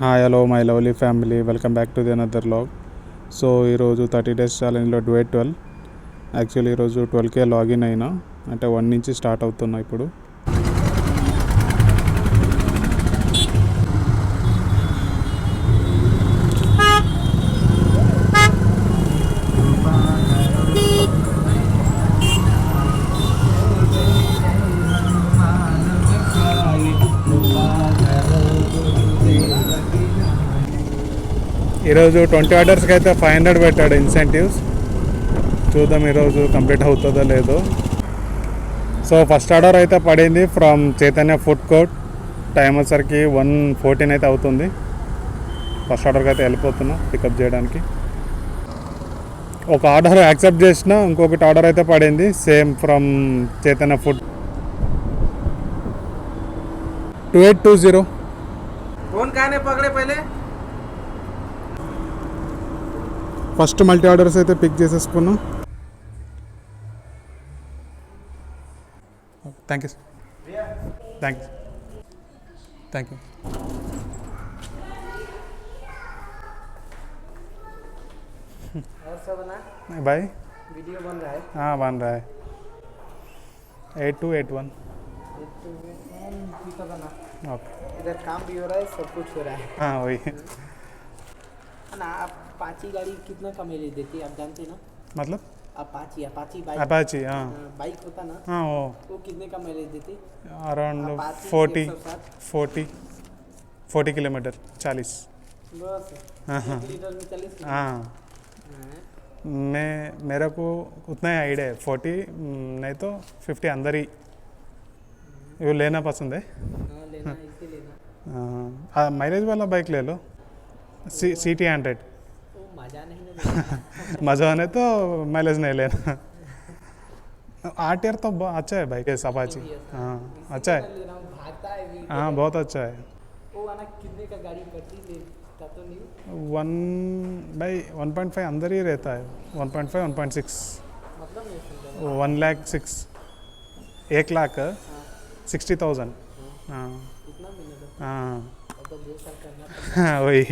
Hi hello my lovely family, welcome back to the another vlog. So ఈరోజు 30 days ఛాలెంజ్లో duet 12. Actually ఈరోజు 12K login అయినా, అంటే 1 నుంచి start అవుతున్నా ఇప్పుడు. ఈరోజు 20 ఆర్డర్స్కి అయితే 500 పెట్టాడు ఇన్సెంటివ్స్. చూద్దాం ఈరోజు కంప్లీట్ అవుతుందో లేదో. సో ఫస్ట్ ఆర్డర్ అయితే పడింది from Chaitanya food court. Time వచ్చేసరికి 1:14 అయితే అవుతుంది. ఫస్ట్ ఆర్డర్కి అయితే వెళ్ళిపోతున్నా పికప్ చేయడానికి. ఒక ఆర్డర్ యాక్సెప్ట్ చేసిన, ఇంకొకటి ఆర్డర్ అయితే పడింది same from Chaitanya food. 2820. Phone काने पकड़े पहले. ఫస్ట్ మల్టీ ఆర్డర్స్ అయితే పిక్ చేసేసుకున్నాం. Thank you thank you thank you. और सब ना बाय. वीडियो बन रहा है. हाँ बन रहा है. 8281. ओके. इधर काम भी हो रहा है, सब कुछ हो रहा है. हाँ वही. ना आप अपाची गाड़ी कितना का मिले देती आप जानते हैं ना. मतलब अपाची बाइक. अपाची. हाँ बाइक होता ना. हाँ वो कितने का माइलेज देती. Around Apache 40 kilometre 40. बस. हाँ हाँ 1 लीटर में 40. हाँ. मेरे को उतना ही आइडिया है. 40 नहीं तो 50 अंदर ही. वो लेना पसंद है. हाँ लेना इसे लेना. माइलेज वाला बाइक ले लो. CT 100. वो मजा नहीं ना. मज़ा आने तो माइलेज नहीं लेना. RTR तो अच्छा है बाइक. अपाची. हाँ अच्छा है. भागता है भी. हाँ बहुत अच्छा है. वो आना कितने का गाड़ी पट्टी लेता तो नहीं. 1.5 अंदर ही रहता है. 1.5 1.6 मतलब नहीं समझा. 1,06,000 1,60,000. हाँ इतना मिलेगा. हाँ तो 2 साल करना हाँ वही.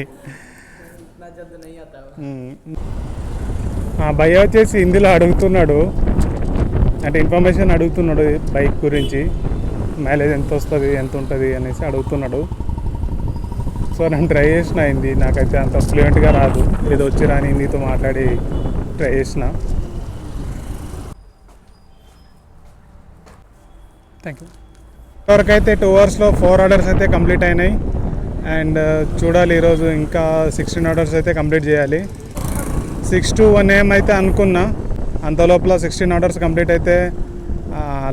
इतना जल्द नहीं आता है. భయ్య వచ్చేసి హిందీలో అడుగుతున్నాడు, అంటే ఇన్ఫర్మేషన్ అడుగుతున్నాడు బైక్ గురించి. మైలేజ్ ఎంత వస్తుంది, ఎంత ఉంటుంది అనేసి అడుగుతున్నాడు. సో నేను ట్రై చేసిన హిందీ, నాకైతే అంత ఫ్లూయెంట్గా రాదు. ఏదో వచ్చి రాని హిందీతో మాట్లాడి ట్రై చేసిన. Thank you. వరకు అయితే 2 అవర్స్లో 4 ఆర్డర్స్ అయితే కంప్లీట్ అయినాయి. అండ్ చూడాలి ఈరోజు ఇంకా 16 ఆర్డర్స్ అయితే కంప్లీట్ చేయాలి. 6 to 1 AM అయితే అనుకున్నా. అంత లోపల 16 ఆర్డర్స్ కంప్లీట్ అయితే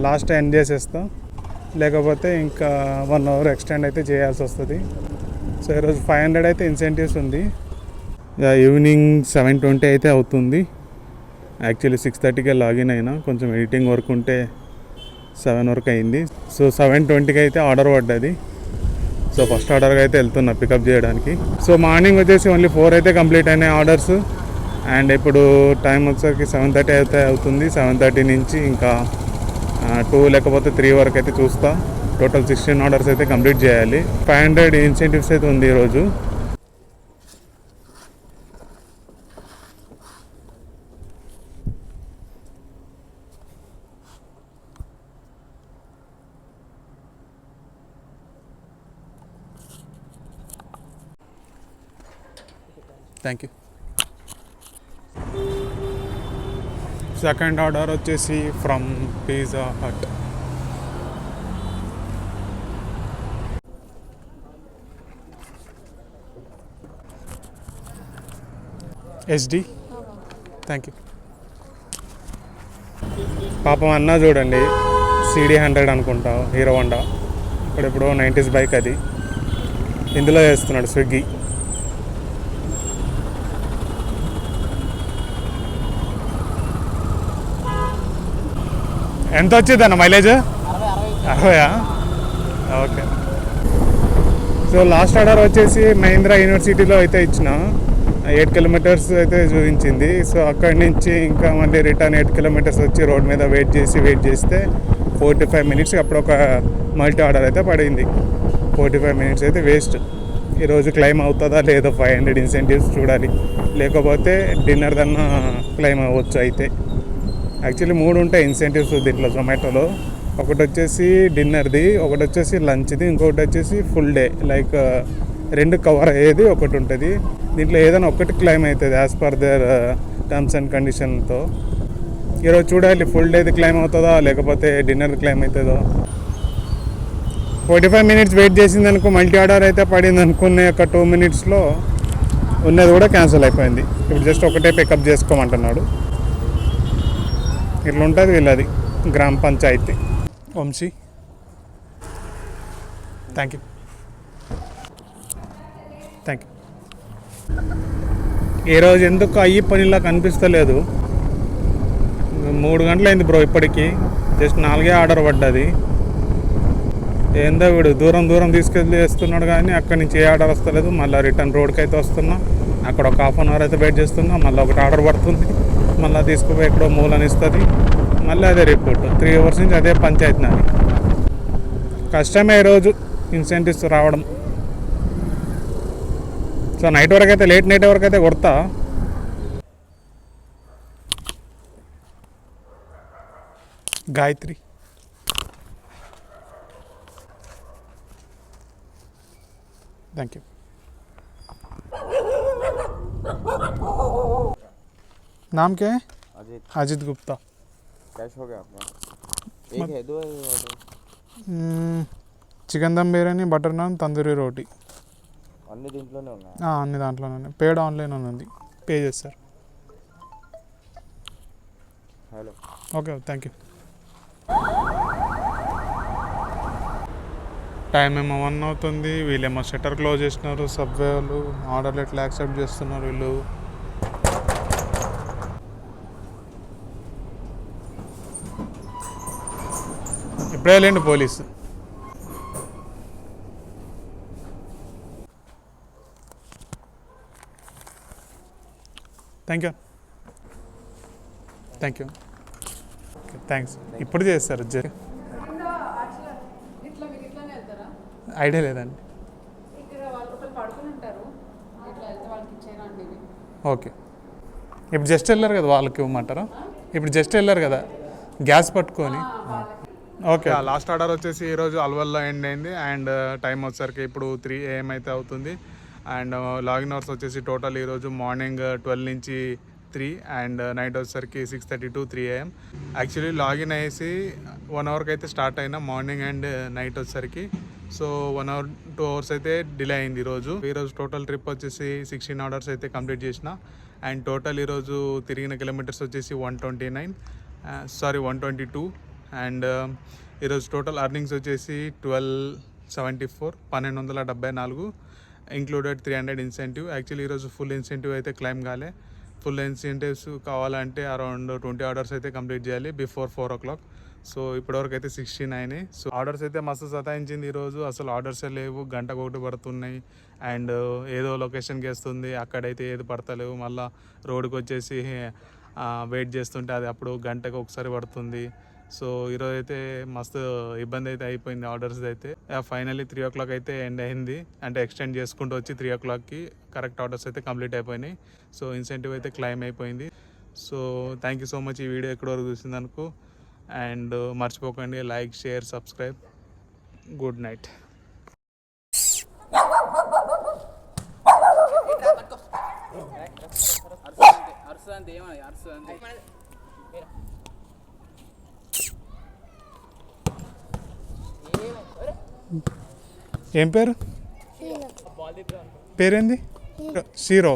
లాస్ట్ ఎండ్ చేసేస్తాం. లేకపోతే ఇంకా 1 hour ఎక్స్టెండ్ అయితే చేయాల్సి వస్తుంది. సో ఈరోజు 500 అయితే ఇన్సెంటివ్స్ ఉంది. ఈవినింగ్ 7:20 అయితే అవుతుంది. యాక్చువల్లీ 6:30కే లాగిన్ అయినా, కొంచెం ఎడిటింగ్ వర్క్ ఉంటే 7 వరకు అయింది. సో 7:20కి అయితే ఆర్డర్ పడ్డది. సో ఫస్ట్ ఆర్డర్కి అయితే వెళ్తున్నా పికప్ చేయడానికి. సో మార్నింగ్ వచ్చేసి ఓన్లీ 4 అయితే కంప్లీట్ అయినాయి ఆర్డర్స్. అండ్ ఇప్పుడు టైం వచ్చేసరికి 7:30 అయితే అవుతుంది. 7:30 నుంచి ఇంకా 2 లేకపోతే 3 వరకు అయితే చూస్తా. టోటల్ 16 ఆర్డర్స్ అయితే కంప్లీట్ చేయాలి. 500 ఇన్సెంటివ్స్ అయితే ఉంది ఈరోజు. Thank you. సెకండ్ ఆర్డర్ వచ్చేసి from Pizza Hut. SD. Thank you. పాపం అన్న చూడండి, CD 100 అనుకుంటా, హీరో హోండా. ఇప్పుడెప్పుడో 90s బైక్ అది. ఇందులో చేస్తున్నాడు స్విగ్గీ. ఎంత వచ్చింది అన్న mileage? 60. Okay. So last order వచ్చేసి మహీంద్రా యూనివర్సిటీలో అయితే ఇచ్చిన. 8 kilometers అయితే చూపించింది. సో అక్కడి నుంచి ఇంకా మళ్ళీ రిటర్న్ 8 kilometers వచ్చి రోడ్ మీద వెయిట్ చేస్తే 45 minutes అప్పుడు ఒక మల్టీ ఆర్డర్ అయితే పడింది. 45 minutes అయితే వేస్ట్. ఈరోజు క్లెయిమ్ అవుతుందా లేదో 500 ఇన్సెంటివ్స్ చూడాలి. లేకపోతే డిన్నర్ దన్నా క్లెయిమ్ అవ్వచ్చు. అయితే యాక్చువల్లీ 3 ఉంటాయి ఇన్సెంటివ్స్ దీంట్లో జొమాటోలో. ఒకటి వచ్చేసి డిన్నర్ది, ఒకటి వచ్చేసి లంచ్ది, ఇంకొకటి వచ్చేసి ఫుల్ డే. లైక్ 2 కవర్ అయ్యేది ఒకటి ఉంటుంది. దీంట్లో ఏదైనా ఒకటి క్లెయిమ్ అవుతుంది as per their terms and కండిషన్తో. ఈరోజు చూడాలి ఫుల్ డేది క్లెయిమ్ అవుతుందా లేకపోతే డిన్నర్ది క్లెయిమ్ అవుతుందో. 45 మినిట్స్ వెయిట్ చేసింది అనుకో, మల్టీ ఆర్డర్ అయితే పడింది అనుకునే ఒక 2 మినిట్స్లో ఉన్నది కూడా క్యాన్సిల్ అయిపోయింది. ఇప్పుడు జస్ట్ ఒకటే పికప్ చేసుకోమంటున్నాడు. ఇట్లా ఉంటుంది వీళ్ళది గ్రామ పంచాయతీ. Vamsi, thank you. ఈరోజు ఎందుకు అయ్యి పనిలా కనిపిస్తలేదు. 3 గంటలైంది బ్రో, ఇప్పటికీ జస్ట్ 4 ఆర్డర్ పడ్డది. ఏందో వీడు దూరం తీసుకెళ్ళి వేస్తున్నాడు కానీ అక్కడి నుంచి ఏ ఆర్డర్ వస్తలేదు. మళ్ళీ రిటర్న్ రోడ్కి అయితే వస్తున్నా, అక్కడ ఒక ½ అవర్ అయితే వెయిట్ చేస్తున్నా. మళ్ళీ ఒకటి ఆర్డర్ పడుతుంది, మళ్ళీ తీసుకుపోయి ఎక్కడో మూలని ఇస్తుంది, మళ్ళీ అదే రిపోర్ట్. 3 అవర్స్ నుంచి అదే పంచాయతీ నాది. కష్టమే ఈరోజు ఇన్సెంటివ్స్ రావడం. సో నైట్ వరకు అయితే, లేట్ నైట్ వరకు అయితే కొడతా. Gayatri, thank you. नाम क्या है? अजित गुप्ता. कैश हो गया आपका? एक है, 2 है order? Chicken dum biryani, butter naan, tandoori roti. అన్ని దీంట్లోనే ఉన్నాయి? అన్ని దాంట్లోనే ఉన్నాయి. పేడ్ ఆన్లైన్ ఉంది, పే చేస్తారు. Hello, okay, thank you. Time ఏమో 1 అవుతుంది. వీళ్ళేమో షట్టర్ క్లోజ్ చేసినారు. సబ్వే వాళ్ళు ఆర్డర్లు ఎట్లా యాక్సెప్ట్ చేస్తున్నారు వీళ్ళు. ఇప్పుడే లేండి పోలీసు. Thank you. థ్యాంక్స్. ఇప్పుడు చేస్తారు. ఐడియా లేదండి. ఓకే, ఇప్పుడు జస్ట్ వెళ్ళారు కదా, వాళ్ళకి ఇవ్వమంటారా? ఇప్పుడు జస్ట్ వెళ్ళారు కదా గ్యాస్ పట్టుకొని. ఓకే, లాస్ట్ ఆర్డర్ వచ్చేసి ఈరోజు అల్వల్లో ఎండ్ అయింది. అండ్ టైం వచ్చేసరికి ఇప్పుడు 3 AM అయితే అవుతుంది. అండ్ లాగిన్ అవర్స్ వచ్చేసి టోటల్ ఈరోజు మార్నింగ్ 12 నుంచి 3 అండ్ నైట్ వచ్చేసరికి 6:30 to 3 AM. యాక్చువల్లీ లాగిన్ అయ్యేసి 1 అవర్కి అయితే స్టార్ట్ అయినా మార్నింగ్ అండ్ నైట్ వచ్చేసరికి. సో 1 అవర్ 2 అవర్స్ అయితే డిలే అయింది ఈరోజు. టోటల్ ట్రిప్ వచ్చేసి 16 ఆర్డర్స్ అయితే కంప్లీట్ చేసిన. అండ్ టోటల్ ఈరోజు తిరిగిన కిలోమీటర్స్ వచ్చేసి 122. అండ్ ఈరోజు టోటల్ అర్నింగ్స్ వచ్చేసి 1274, 1274 ఇంక్లూడెడ్ 300 ఇన్సెంటివ్. యాక్చువల్లీ ఈరోజు ఫుల్ ఇన్సెంటివ్ అయితే క్లెయిమ్ కాలే. ఫుల్ ఇన్సెంటివ్స్ కావాలంటే అరౌండ్ 20 ఆర్డర్స్ అయితే కంప్లీట్ చేయాలి బిఫోర్ 4 o'clock. సో ఇప్పటివరకు అయితే 16 అయినాయి. సో ఆర్డర్స్ అయితే మస్తు సతాయించింది ఈరోజు. అసలు ఆర్డర్సే లేవు, గంటకు ఒకటి పడుతున్నాయి. అండ్ ఏదో లొకేషన్కి వేస్తుంది, అక్కడైతే ఏది పడతలేవు. మళ్ళీ రోడ్కి వచ్చేసి వెయిట్ చేస్తుంటే అది అప్పుడు గంటకు ఒకసారి పడుతుంది. సో ఈరోజు అయితే మస్తు ఇబ్బంది అయితే అయిపోయింది ఆర్డర్స్ అయితే. ఫైనల్లీ 3 o'clock అయితే ఎండ్ అయింది. అంటే ఎక్స్టెండ్ చేసుకుంటూ వచ్చి 3 o'clockకి కరెక్ట్ ఆర్డర్స్ అయితే కంప్లీట్ అయిపోయినాయి. సో ఇన్సెంటివ్ అయితే క్లెయిమ్ అయిపోయింది. So thank you so much ఈ వీడియో ఎక్కడి వరకు చూసిందనుకో. అండ్ మర్చిపోకండి like, share, subscribe. Good night. ఏం పేరు? పేరేంది? షీరో.